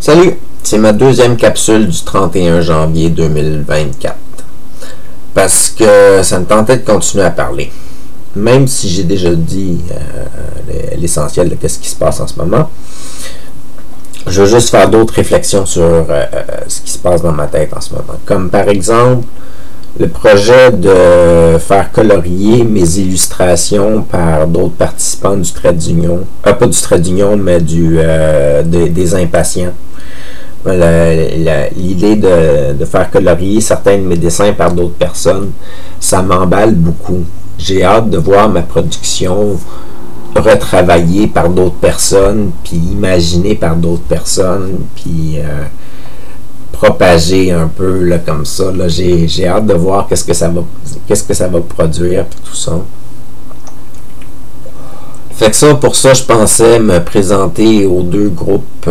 Salut, c'est ma deuxième capsule du 31 janvier 2024. Parce que ça me tentait de continuer à parler. Même si j'ai déjà dit l'essentiel de ce qui se passe en ce moment, je veux juste faire d'autres réflexions sur ce qui se passe dans ma tête en ce moment. Comme par exemple, le projet de faire colorier mes illustrations par d'autres participants du trait d'union. Pas du trait d'union, mais des impatients. L'idée de faire colorier certains de mes dessins par d'autres personnes, ça m'emballe beaucoup. J'ai hâte de voir ma production retravaillée par d'autres personnes, puis imaginée par d'autres personnes, puis propagée un peu là, comme ça. Là, j'ai hâte de voir qu'est-ce que ça va produire, puis tout ça. Fait que ça, pour ça, je pensais me présenter aux deux groupes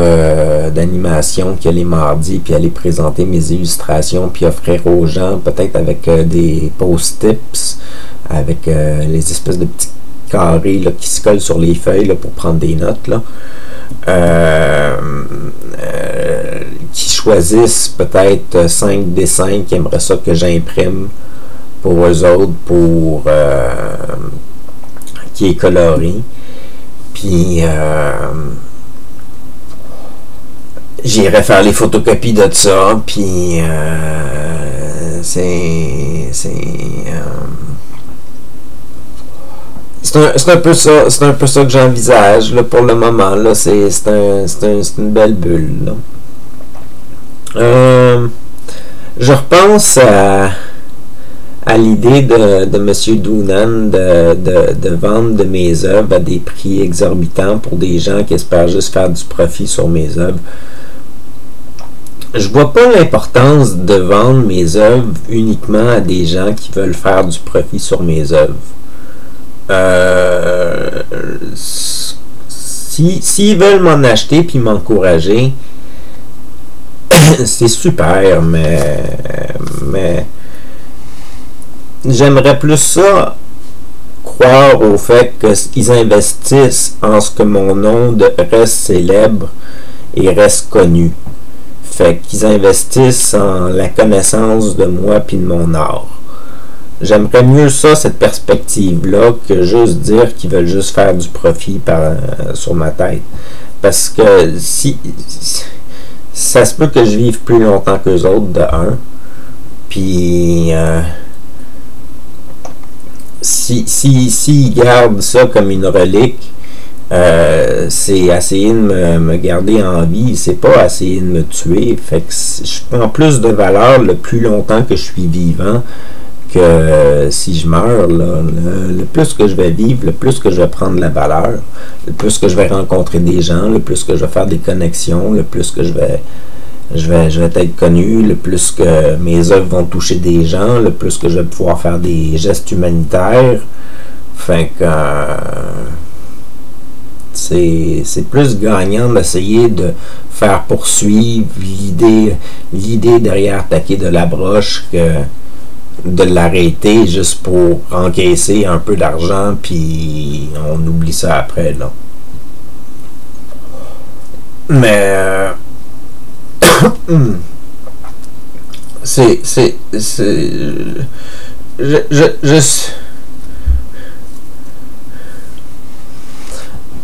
d'animation qu'il y a les mardis, puis aller présenter mes illustrations, puis offrir aux gens, peut-être avec des post-tips, avec les espèces de petits carrés là, qui se collent sur les feuilles là, pour prendre des notes, là. Qui choisissent peut-être 5 dessins qui aimeraient ça que j'imprime pour eux autres, pour qui est coloré. Puis j'irai faire les photocopies de ça, puis c'est un peu ça que j'envisage là, pour le moment. Là, c'est une belle bulle. Là. Je repense à l'idée de M. Doonan de vendre de mes œuvres à des prix exorbitants pour des gens qui espèrent juste faire du profit sur mes œuvres. Je vois pas l'importance de vendre mes œuvres uniquement à des gens qui veulent faire du profit sur mes œuvres. S'ils veulent m'en acheter puis m'encourager, c'est super, mais j'aimerais plus ça croire au fait qu'ils investissent en ce que mon nom reste célèbre et reste connu. Fait qu'ils investissent en la connaissance de moi puis de mon art. J'aimerais mieux ça, cette perspective-là, que juste dire qu'ils veulent juste faire du profit sur ma tête. Parce que ça se peut que je vive plus longtemps qu'eux autres, de un. Puis s'ils gardent ça comme une relique, c'est essayer de me garder en vie, c'est pas essayer de me tuer. Fait que je prends plus de valeur le plus longtemps que je suis vivant que si je meurs. Là, le plus que je vais vivre, le plus que je vais prendre la valeur, le plus que je vais rencontrer des gens, le plus que je vais faire des connexions, le plus que je vais être connu, le plus que mes œuvres vont toucher des gens, le plus que je vais pouvoir faire des gestes humanitaires. Fait que c'est plus gagnant d'essayer de faire poursuivre l'idée derrière Taquet de la Broche que de l'arrêter juste pour encaisser un peu d'argent puis on oublie ça après là. Mais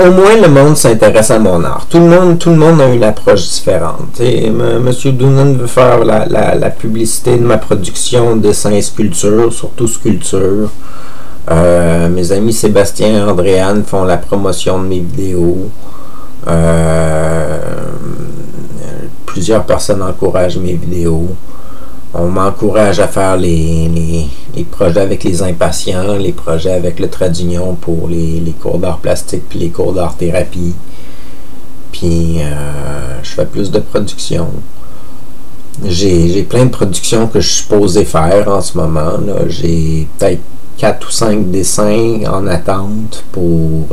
au moins le monde s'intéresse à mon art. Tout le monde a une approche différente. Monsieur Doonan veut faire la publicité de ma production, dessin, sculpture, surtout sculpture. Mes amis Sébastien et Andréane font la promotion de mes vidéos. Plusieurs personnes encouragent mes vidéos. On m'encourage à faire les projets avec les impatients, les projets avec le trait d'union pour les cours d'art plastique puis les cours d'art thérapie. Puis je fais plus de production. J'ai plein de productions que je suis supposé faire en ce moment. J'ai peut-être 4 ou 5 dessins en attente pour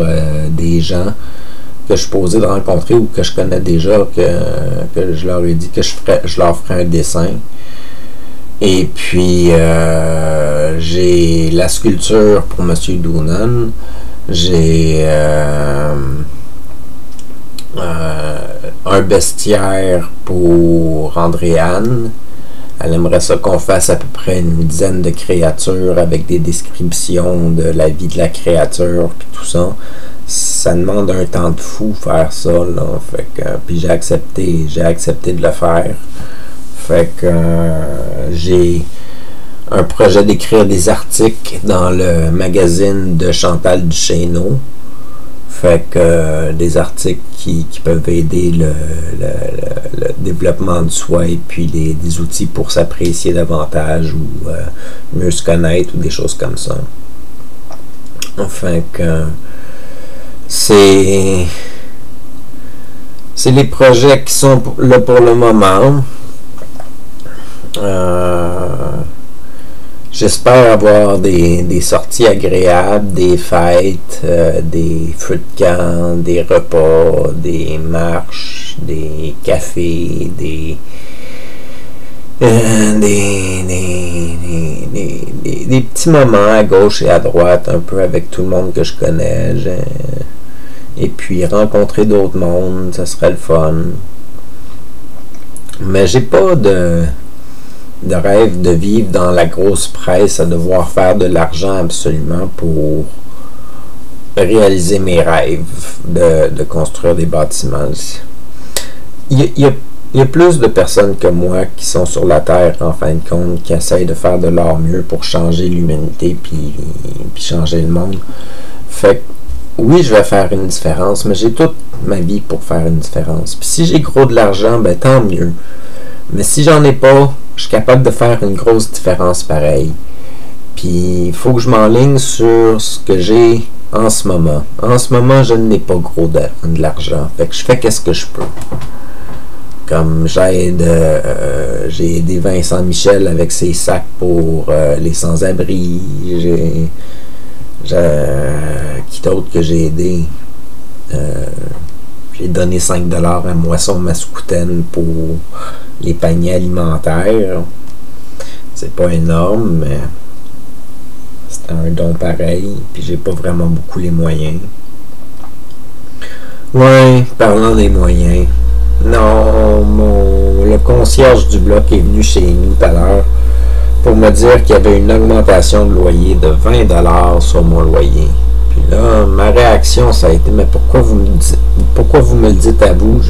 des gens que je suis supposé de rencontrer ou que je connais déjà, que je leur ai dit que je leur ferai un dessin. Et puis j'ai la sculpture pour M. Doonan, j'ai un bestiaire pour Andréane. Elle aimerait ça qu'on fasse à peu près une dizaine de créatures avec des descriptions de la vie de la créature puis tout ça. Ça demande un temps de fou faire ça, là. Fait que, puis j'ai accepté de le faire. Fait que j'ai un projet d'écrire des articles dans le magazine de Chantal Duchesneau. Fait que des articles qui peuvent aider le développement de soi et puis des outils pour s'apprécier davantage ou mieux se connaître ou des choses comme ça. Fait que c'est les projets qui sont là pour le moment. J'espère avoir des sorties agréables, des fêtes, des feux de camp, des repas, des marches, des cafés, des petits moments à gauche et à droite, un peu avec tout le monde que je connais. Et puis rencontrer d'autres mondes, ça serait le fun. Mais j'ai pas de rêve de vivre dans la grosse presse à devoir faire de l'argent absolument pour réaliser mes rêves de construire des bâtiments. Il y a plus de personnes que moi qui sont sur la Terre en fin de compte, qui essayent de faire de leur mieux pour changer l'humanité puis changer le monde. Fait que oui, je vais faire une différence, mais j'ai toute ma vie pour faire une différence. Puis si j'ai gros de l'argent, ben tant mieux. Mais si j'en ai pas, je suis capable de faire une grosse différence pareil. Puis il faut que je m'enligne sur ce que j'ai en ce moment. En ce moment, je n'ai pas gros de l'argent. Fait que je fais qu'est-ce que je peux. Comme j'ai aidé Vincent Michel avec ses sacs pour les sans-abri. Qui d'autre que j'ai aidé? J'ai donné 5$ à Moisson Mascoutaine pour les paniers alimentaires. C'est pas énorme, mais c'était un don pareil. Puis j'ai pas vraiment beaucoup les moyens. Ouais, parlant des moyens. Non, le concierge du bloc est venu chez nous tout à l'heure pour me dire qu'il y avait une augmentation de loyer de 20$ sur mon loyer. Puis là, ma réaction, ça a été, mais pourquoi vous me le dites à vous?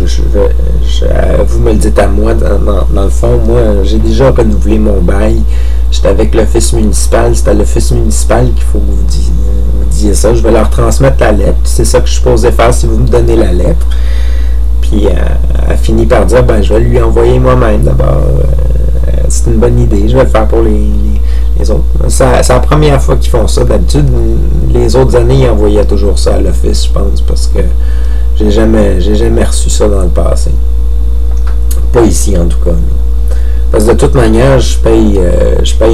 Vous me le dites à moi, dans le fond, moi, j'ai déjà renouvelé mon bail. J'étais avec l'office municipal, c'est à l'office municipal qu'il faut que vous disiez ça. Je vais leur transmettre la lettre, c'est ça que je suis supposé faire si vous me donnez la lettre. Puis elle finit par dire, ben je vais lui envoyer moi-même d'abord. C'est une bonne idée, je vais le faire pour les autres. C'est la première fois qu'ils font ça. D'habitude, les autres années, ils envoyaient toujours ça à l'office, je pense, parce que j'ai jamais reçu ça dans le passé. Pas ici, en tout cas. Parce que de toute manière, je paye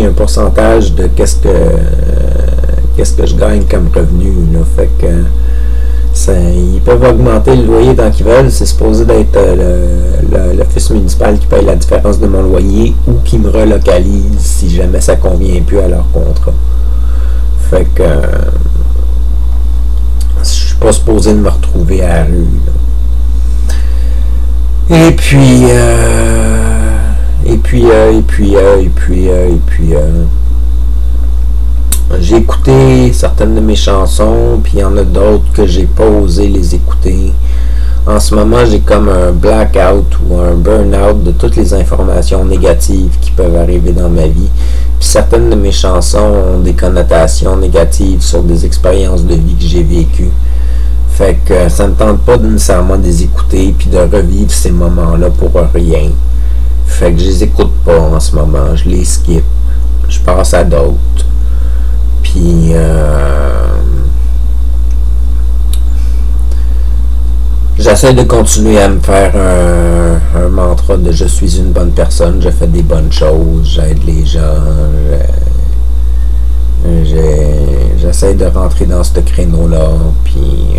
un pourcentage de qu'est-ce que je gagne comme revenu. Là. Fait que ils peuvent augmenter le loyer tant qu'ils veulent. C'est supposé d'être l'office municipal qui paye la différence de mon loyer ou qui me relocalise si jamais ça convient plus à leur contrat. Fait que je suis pas supposé de me retrouver à la rue. Là. Et puis j'ai écouté certaines de mes chansons, puis il y en a d'autres que j'ai pas osé les écouter. En ce moment, j'ai comme un blackout ou un burn-out de toutes les informations négatives qui peuvent arriver dans ma vie. Puis certaines de mes chansons ont des connotations négatives sur des expériences de vie que j'ai vécues. Fait que ça ne me tente pas nécessairement de les écouter puis de revivre ces moments-là pour rien. Fait que je les écoute pas en ce moment. Je les skip. Je passe à d'autres. Puis j'essaie de continuer à me faire un mantra de je suis une bonne personne, je fais des bonnes choses, j'aide les gens, j'essaie de rentrer dans ce créneau-là, puis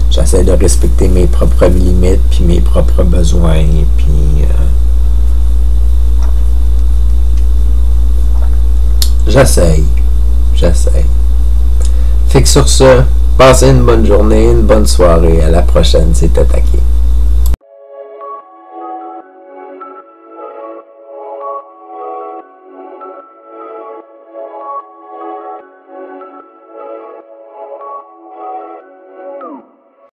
j'essaie de respecter mes propres limites, puis mes propres besoins, puis j'essaie. Fait que sur ce, passez une bonne journée, une bonne soirée. À la prochaine, c'est Attaqué.